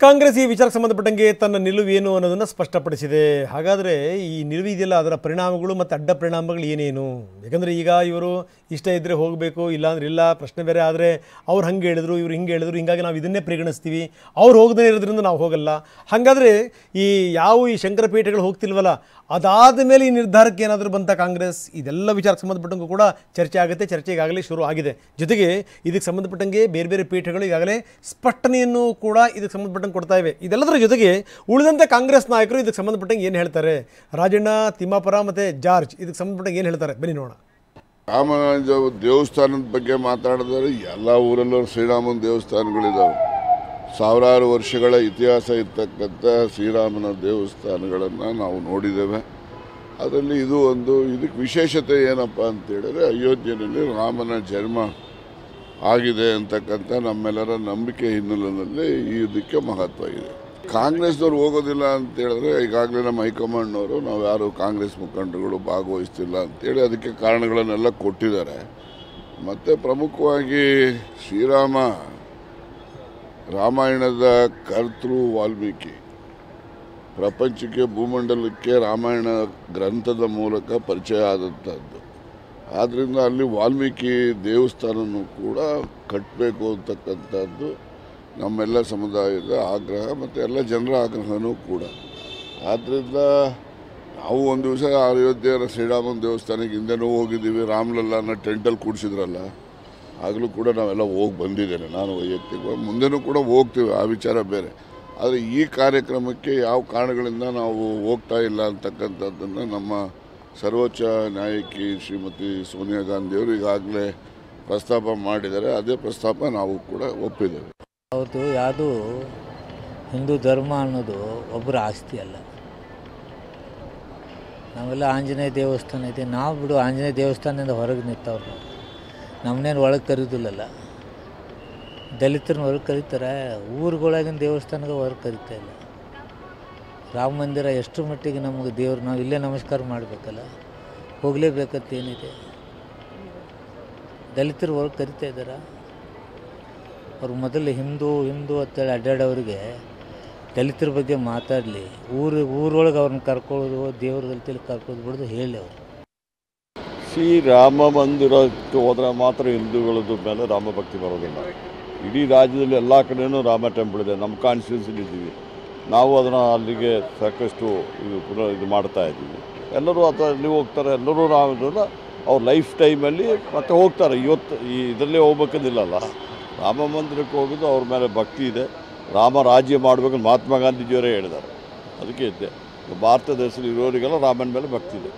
ಕಾಂಗ್ರೆಸ್ ಈ ವಿಚಾರಕ್ಕೆ ಸಂಬಂಧಪಟ್ಟಂಗೆ ತನ್ನ ನಿಲುವು ಏನು ಅನ್ನೋದನ್ನು ಸ್ಪಷ್ಟಪಡಿಸಿದೆ. ಹಾಗಾದರೆ ಈ ನಿಲುವು ಇದೆಯಲ್ಲ, ಅದರ ಪರಿಣಾಮಗಳು ಮತ್ತು ಅಡ್ಡ ಪರಿಣಾಮಗಳು ಏನೇನು? ಯಾಕಂದರೆ ಈಗ ಇವರು ಇಷ್ಟ ಇದ್ದರೆ ಹೋಗಬೇಕು, ಇಲ್ಲಾಂದ್ರೆ ಇಲ್ಲ, ಪ್ರಶ್ನೆ ಬೇರೆ. ಆದರೆ ಅವ್ರು ಹಂಗೆ ಹೇಳಿದ್ರು, ಇವ್ರು ಹಿಂಗೆ ಹೇಳಿದ್ರು, ಹಿಂಗಾಗಿ ನಾವು ಇದನ್ನೇ ಪರಿಗಣಿಸ್ತೀವಿ, ಅವ್ರು ಹೋಗದೇ ಇರೋದ್ರಿಂದ ನಾವು ಹೋಗಲ್ಲ. ಹಾಗಾದರೆ ಈ ಶಂಕರಪೀಠಗಳು ಹೋಗ್ತಿಲ್ವಲ್ಲ, ಅದಾದ ಮೇಲೆ ಈ ನಿರ್ಧಾರಕ್ಕೆ ಏನಾದರೂ ಬಂತ ಕಾಂಗ್ರೆಸ್? ಇದೆಲ್ಲ ವಿಚಾರಕ್ಕೆ ಸಂಬಂಧಪಟ್ಟಂಗೂ ಕೂಡ ಚರ್ಚೆ ಆಗುತ್ತೆ. ಚರ್ಚೆ ಈಗಾಗಲೇ ಶುರು ಆಗಿದೆ. ಜೊತೆಗೆ ಇದಕ್ಕೆ ಸಂಬಂಧಪಟ್ಟಂಗೆ ಬೇರೆ ಬೇರೆ ಪೀಠಗಳು ಈಗಾಗಲೇ ಸ್ಪಷ್ಟನೆಯನ್ನು ಕೂಡ ಇದಕ್ಕೆ ಸಂಬಂಧಪಟ್ಟಂಗೆ ಕೊಡ್ತಾ ಇವೆ. ಇದೆಲ್ಲದರ ಜೊತೆಗೆ ಉಳಿದಂಥ ಕಾಂಗ್ರೆಸ್ ನಾಯಕರು ಇದಕ್ಕೆ ಸಂಬಂಧಪಟ್ಟಂಗೆ ಏನು ಹೇಳ್ತಾರೆ? ರಾಜಣ್ಣ, ತಿಮ್ಮಾಪುರ ಮತ್ತು ಜಾರ್ಜ್ ಇದಕ್ಕೆ ಸಂಬಂಧಪಟ್ಟಂಗೆ ಏನು ಹೇಳ್ತಾರೆ? ಬನ್ನಿ ನೋಡೋಣ. ರಾಮನ ದೇವಸ್ಥಾನದ ಬಗ್ಗೆ ಮಾತಾಡಿದರೆ ಎಲ್ಲ ಊರಲ್ಲೂ ಶ್ರೀರಾಮನ ದೇವಸ್ಥಾನಗಳಿದ್ದಾವೆ. ಸಾವಿರಾರು ವರ್ಷಗಳ ಇತಿಹಾಸ ಇರ್ತಕ್ಕಂಥ ಶ್ರೀರಾಮನ ದೇವಸ್ಥಾನಗಳನ್ನು ನಾವು ನೋಡಿದ್ದೇವೆ. ಅದರಲ್ಲಿ ಇದು ಒಂದು. ಇದಕ್ಕೆ ವಿಶೇಷತೆ ಏನಪ್ಪ ಅಂತೇಳಿದ್ರೆ, ಅಯೋಧ್ಯೆಯಲ್ಲಿ ರಾಮನ ಜನ್ಮ ಆಗಿದೆ ಅಂತಕ್ಕಂಥ ನಮ್ಮೆಲ್ಲರ ನಂಬಿಕೆ ಹಿನ್ನೆಲೆಯಲ್ಲಿ ಇದಕ್ಕೆ ಮಹತ್ವ ಇದೆ. ಕಾಂಗ್ರೆಸ್ನವ್ರು ಹೋಗೋದಿಲ್ಲ ಅಂತೇಳಿದ್ರೆ, ಈಗಾಗಲೇ ನಮ್ಮ ಹೈಕಮಾಂಡ್ನವರು ನಾವು ಯಾರು ಕಾಂಗ್ರೆಸ್ ಮುಖಂಡರುಗಳು ಭಾಗವಹಿಸ್ತಿಲ್ಲ ಅಂತೇಳಿ ಅದಕ್ಕೆ ಕಾರಣಗಳನ್ನೆಲ್ಲ ಕೊಟ್ಟಿದ್ದಾರೆ. ಮತ್ತು ಪ್ರಮುಖವಾಗಿ ರಾಮಾಯಣದ ಕರ್ತೃ ವಾಲ್ಮೀಕಿ, ಪ್ರಪಂಚಕ್ಕೆ ಭೂಮಂಡಲಕ್ಕೆ ರಾಮಾಯಣ ಗ್ರಂಥದ ಮೂಲಕ ಪರಿಚಯ ಆದಂಥದ್ದು. ಆದ್ದರಿಂದ ಅಲ್ಲಿ ವಾಲ್ಮೀಕಿ ದೇವಸ್ಥಾನನೂ ಕೂಡ ಕಟ್ಟಬೇಕು ಅಂತಕ್ಕಂಥದ್ದು ನಮ್ಮೆಲ್ಲ ಸಮುದಾಯದ ಆಗ್ರಹ ಮತ್ತು ಎಲ್ಲ ಜನರ ಆಗ್ರಹನೂ ಕೂಡ. ಆದ್ದರಿಂದ ನಾವು ಒಂದು ದಿವಸ ಅಯೋಧ್ಯೆಯ ಶ್ರೀರಾಮನ ದೇವಸ್ಥಾನಕ್ಕೆ ಹಿಂದೆನೂ ಹೋಗಿದ್ದೀವಿ. ರಾಮಲಲ್ಲಾನ ಟೆಂಟಲ್ಲಿ ಕೂಡಿಸಿದ್ರಲ್ಲ, ಆಗಲೂ ಕೂಡ ನಾವೆಲ್ಲ ಹೋಗಿ ಬಂದಿದ್ದೇನೆ ನಾನು ವೈಯಕ್ತಿಕ. ಮುಂದೆನೂ ಕೂಡ ಹೋಗ್ತೀವಿ, ಆ ವಿಚಾರ ಬೇರೆ. ಆದರೆ ಈ ಕಾರ್ಯಕ್ರಮಕ್ಕೆ ಯಾವ ಕಾರಣಗಳಿಂದ ನಾವು ಹೋಗ್ತಾ ಇಲ್ಲ ಅಂತಕ್ಕಂಥದ್ದನ್ನು ನಮ್ಮ ಸರ್ವೋಚ್ಚ ನ್ಯಾಯಕಿ ಶ್ರೀಮತಿ ಸೋನಿಯಾ ಗಾಂಧಿಯವರು ಈಗಾಗಲೇ ಪ್ರಸ್ತಾಪ ಮಾಡಿದ್ದಾರೆ. ಅದೇ ಪ್ರಸ್ತಾಪ ನಾವು ಕೂಡ ಒಪ್ಪಿದ್ದೇವೆ. ಅವ್ರದ್ದು ಯಾವುದು ಹಿಂದೂ ಧರ್ಮ ಅನ್ನೋದು ಒಬ್ಬರ ಆಸ್ತಿ ಅಲ್ಲ. ನಾವೆಲ್ಲ ಆಂಜನೇಯ ದೇವಸ್ಥಾನ ಇದೆ, ನಾವು ಬಿಡು ಆಂಜನೇಯ ದೇವಸ್ಥಾನದಿಂದ ಹೊರಗೆ ನಿಂತವ್ರು. ನಮ್ಮನೇನು ಒಳಗೆ ಕರೀದಿಲ್ಲಲ್ಲ. ದಲಿತರನ್ನ ಹೊರಗೆ ಕರೀತಾರೆ, ಊರುಗಳಾಗಿನ ದೇವಸ್ಥಾನಕ್ಕೆ ಹೊರಗೆ ಕರೀತಾ ಇಲ್ಲ. ರಾಮ ಮಂದಿರ ಎಷ್ಟು ಮಟ್ಟಿಗೆ ನಮಗೆ ದೇವ್ರು, ನಾವು ಇಲ್ಲೇ ನಮಸ್ಕಾರ ಮಾಡಬೇಕಲ್ಲ, ಹೋಗಲೇಬೇಕಂತೇನಿದೆ? ದಲಿತರು ಹೊರಗೆ ಕರಿತಾ ಇದ್ದಾರೆ. ಅವ್ರು ಮೊದಲು ಹಿಂದೂ ಅಂತೇಳಿ ಅಡ್ಡಾಡೋರಿಗೆ ದಲಿತರ ಬಗ್ಗೆ ಮಾತಾಡಲಿ, ಊರೊಳಗೆ ಅವ್ರನ್ನ ಕರ್ಕೊಳ್ಳೋದು, ದೇವ್ರ ದಲಿತಲ್ಲಿ ಕರ್ಕೊಳ್ಳೋದು ಬಿಡೋದು ಹೇಳಿ ಅವರು. ರಾಮ ಮಂದಿರಕ್ಕೆ ಹೋದರೆ ಮಾತ್ರ ಹಿಂದೂಗಳದ್ದು ಮೇಲೆ ರಾಮ ಭಕ್ತಿ ಬರೋದಿಲ್ಲ. ಇಡೀ ರಾಜ್ಯದಲ್ಲಿ ಎಲ್ಲ ಕಡೆಯೂ ರಾಮ ಟೆಂಪಲ್ ಇದೆ. ನಮ್ಮ ಕಾನ್ಸ್ಟಿಟ್ಯೂನ್ಸಿಲಿ ಇದ್ದೀವಿ ನಾವು, ಅದನ್ನು ಅಲ್ಲಿಗೆ ಸಾಕಷ್ಟು ಇದು ಮಾಡ್ತಾ ಇದ್ದೀವಿ. ಎಲ್ಲರೂ ಅಲ್ಲಿ ಹೋಗ್ತಾರೆ, ಎಲ್ಲರೂ ರಾಮದಲ್ಲ ಅವ್ರ ಲೈಫ್ ಟೈಮಲ್ಲಿ ಮತ್ತೆ ಹೋಗ್ತಾರೆ. ಇವತ್ತು ಇದರಲ್ಲೇ ಹೋಗ್ಬೇಕಂದಿಲ್ಲಲ್ಲ, ರಾಮ ಮಂದಿರಕ್ಕೆ ಹೋಗೋದು ಅವ್ರ ಮೇಲೆ ಭಕ್ತಿ ಇದೆ. ರಾಮ ರಾಜ್ಯ ಮಾಡಬೇಕಂತ ಮಹಾತ್ಮ ಗಾಂಧೀಜಿಯವರೇ ಹೇಳಿದ್ದಾರೆ. ಅದಕ್ಕೆ ಇದ್ದೆ ಭಾರತ ದೇಶದಲ್ಲಿ ಇರೋರಿಗೆಲ್ಲ ರಾಮನ ಮೇಲೆ ಭಕ್ತಿ ಇದೆ.